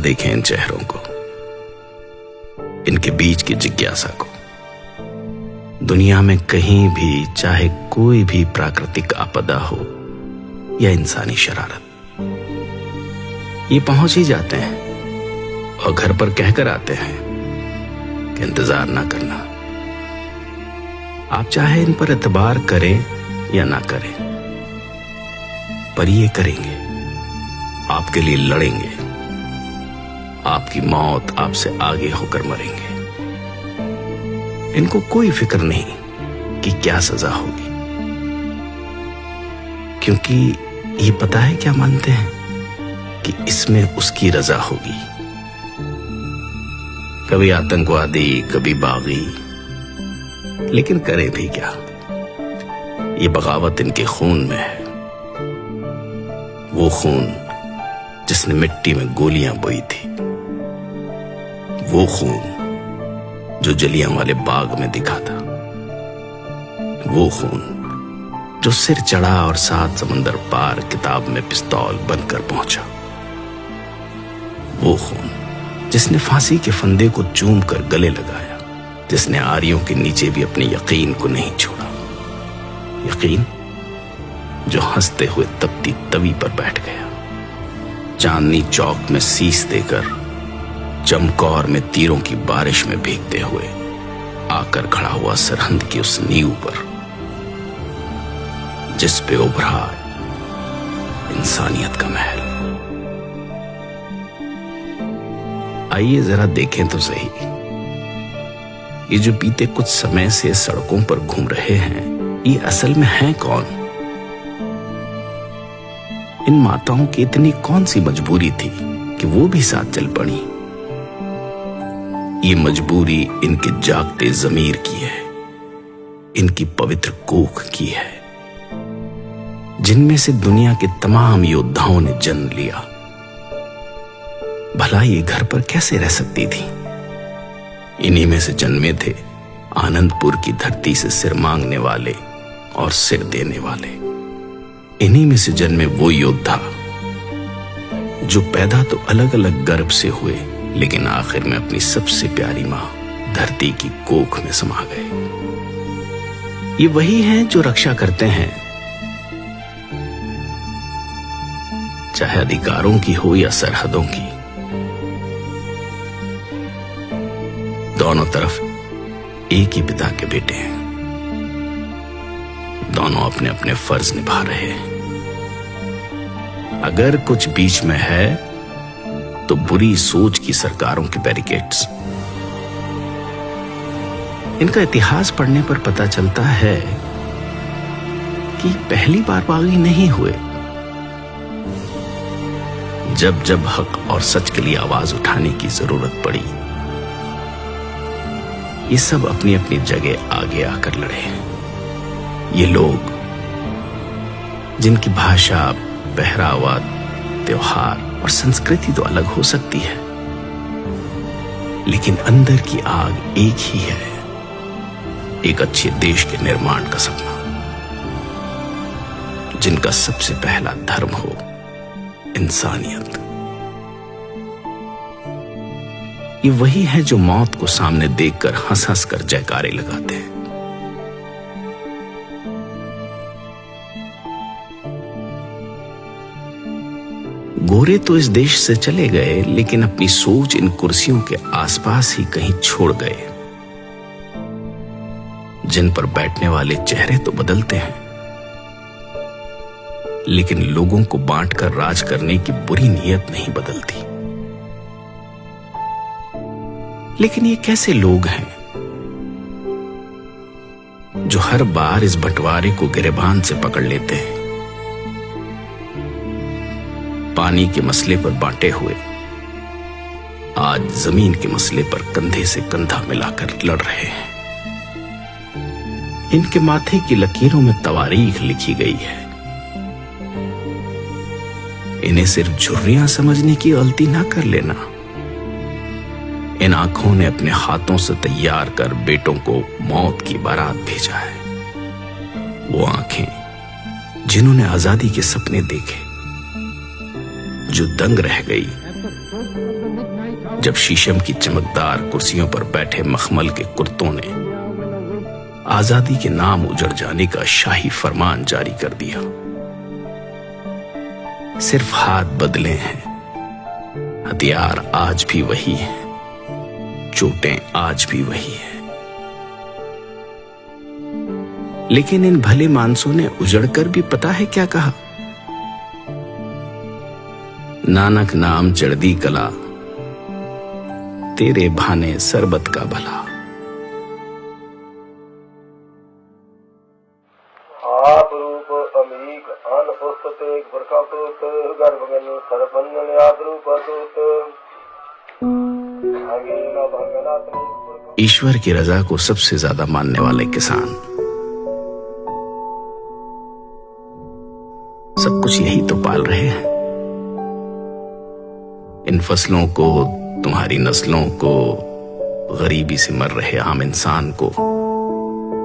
देखें इन चेहरों को, इनके बीच की जिज्ञासा को। दुनिया में कहीं भी, चाहे कोई भी प्राकृतिक आपदा हो या इंसानी शरारत, ये पहुंच ही जाते हैं और घर पर कहकर आते हैं कि इंतजार ना करना। आप चाहे इन पर एतबार करें या ना करें, पर ये करेंगे, आपके लिए लड़ेंगे, आपकी मौत आपसे आगे होकर मरेंगे। इनको कोई फिक्र नहीं कि क्या सजा होगी, क्योंकि ये पता है क्या मानते हैं कि इसमें उसकी रजा होगी। कभी आतंकवादी, कभी बागी, लेकिन करे भी क्या, ये बगावत इनके खून में है। वो खून जिसने मिट्टी में गोलियां बोई थी, वो खून जो जलियांवाले बाग में दिखा था, वो खून जो सिर चढ़ा और 7 समंदर पार किताब में पिस्तौल बनकर पहुंचा, वो खून जिसने फांसी के फंदे को चूम कर गले लगाया, जिसने आरियों के नीचे भी अपने यकीन को नहीं छोड़ा। यकीन जो हंसते हुए तपती तवी पर बैठ गया, चांदनी चौक में शीश देकर चमकौर में तीरों की बारिश में भीगते हुए आकर खड़ा हुआ सरहद की उस नींव पर, जिस पे उभरा इंसानियत का महल। आइए जरा देखें तो सही, ये जो बीते कुछ समय से सड़कों पर घूम रहे हैं, ये असल में हैं कौन? इन माताओं की इतनी कौन सी मजबूरी थी कि वो भी साथ चल पड़ी? ये मजबूरी इनके जागते ज़मीर की है, इनकी पवित्र कोख की है, जिनमें से दुनिया के तमाम योद्धाओं ने जन्म लिया। भला ये घर पर कैसे रह सकती थी? इन्हीं में से जन्मे थे आनंदपुर की धरती से सिर मांगने वाले और सिर देने वाले। इन्हीं में से जन्मे वो योद्धा जो पैदा तो अलग अलग गर्भ से हुए, लेकिन आखिर में अपनी सबसे प्यारी मां धरती की कोख में समा गए। ये वही हैं जो रक्षा करते हैं, चाहे अधिकारों की हो या सरहदों की। दोनों तरफ एक ही पिता के बेटे हैं, दोनों अपने अपने फर्ज निभा रहे हैं। अगर कुछ बीच में है तो बुरी सोच की सरकारों के बैरिकेड्स। इनका इतिहास पढ़ने पर पता चलता है कि पहली बार बागी नहीं हुए। जब जब हक और सच के लिए आवाज उठाने की जरूरत पड़ी, ये सब अपनी अपनी जगह आगे आकर लड़े हैं। ये लोग जिनकी भाषा, पहरावा, त्योहार और संस्कृति तो अलग हो सकती है, लेकिन अंदर की आग एक ही है, एक अच्छे देश के निर्माण का सपना, जिनका सबसे पहला धर्म हो इंसानियत। ये वही है जो मौत को सामने देखकर हंस हंस कर जयकारे लगाते हैं। गोरे तो इस देश से चले गए, लेकिन अपनी सोच इन कुर्सियों के आसपास ही कहीं छोड़ गए। जिन पर बैठने वाले चेहरे तो बदलते हैं, लेकिन लोगों को बांटकर राज करने की बुरी नीयत नहीं बदलती। लेकिन ये कैसे लोग हैं जो हर बार इस बंटवारे को गिरेबान से पकड़ लेते हैं? पानी के मसले पर बांटे हुए आज जमीन के मसले पर कंधे से कंधा मिलाकर लड़ रहे हैं। इनके माथे की लकीरों में तवारीख लिखी गई है। इन्हें सिर्फ झुर्रियां समझने की गलती ना कर लेना। इन आंखों ने अपने हाथों से तैयार कर बेटों को मौत की बारात भेजा है। वो आंखें जिन्होंने आजादी के सपने देखे, जो दंग रह गई जब शीशम की चमकदार कुर्सियों पर बैठे मखमल के कुर्तों ने आजादी के नाम उजड़ जाने का शाही फरमान जारी कर दिया। सिर्फ हाथ बदले हैं, हथियार आज भी वही है, चोटें आज भी वही है। लेकिन इन भले मानसों ने उजड़कर भी पता है क्या कहा? नानक नाम चढ़दी कला, तेरे भाने सरबत का भला। आप रूप अमीक अन पुस्तते बरकातोत गर्भगन सरपंजन याद रूपतोत भागेना भंगनात। ईश्वर की रजा को सबसे ज्यादा मानने वाले किसान, सब कुछ यही तो पाल रहे हैं। इन फसलों को, तुम्हारी नस्लों को, गरीबी से मर रहे आम इंसान को,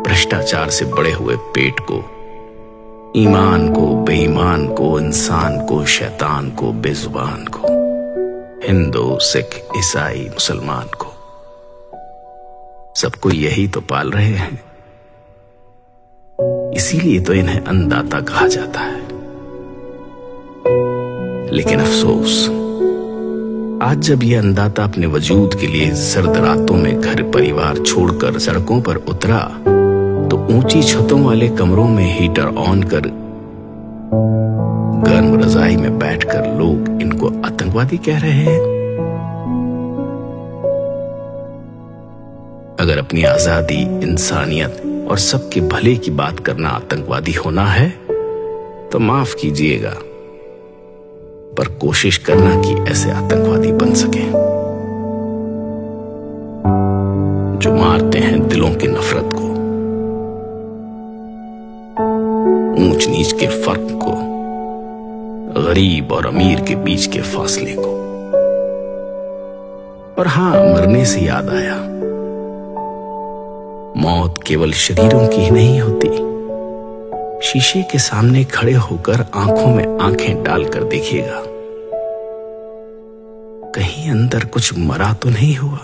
भ्रष्टाचार से बड़े हुए पेट को, ईमान को, बेईमान को, इंसान को, शैतान को, बेजुबान को, हिंदू, सिख, ईसाई, मुसलमान को, सबको यही तो पाल रहे हैं। इसीलिए तो इन्हें अन्नदाता कहा जाता है। लेकिन अफसोस, आज जब यह अन्नदाता अपने वजूद के लिए सर्द रातों में घर परिवार छोड़कर सड़कों पर उतरा, तो ऊंची छतों वाले कमरों में हीटर ऑन कर गर्म रजाई में बैठकर लोग इनको आतंकवादी कह रहे हैं। अगर अपनी आजादी, इंसानियत और सबके भले की बात करना आतंकवादी होना है तो माफ कीजिएगा, पर कोशिश करना कि ऐसे आतंकवादी बन सके जो मारते हैं दिलों की नफरत को, ऊंच नीच के फर्क को, गरीब और अमीर के बीच के फासले को। और हां, मरने से याद आया, मौत केवल शरीरों की ही नहीं होती। शीशे के सामने खड़े होकर आंखों में आंखें डालकर देखिएगा, कहीं अंदर कुछ मरा तो नहीं हुआ।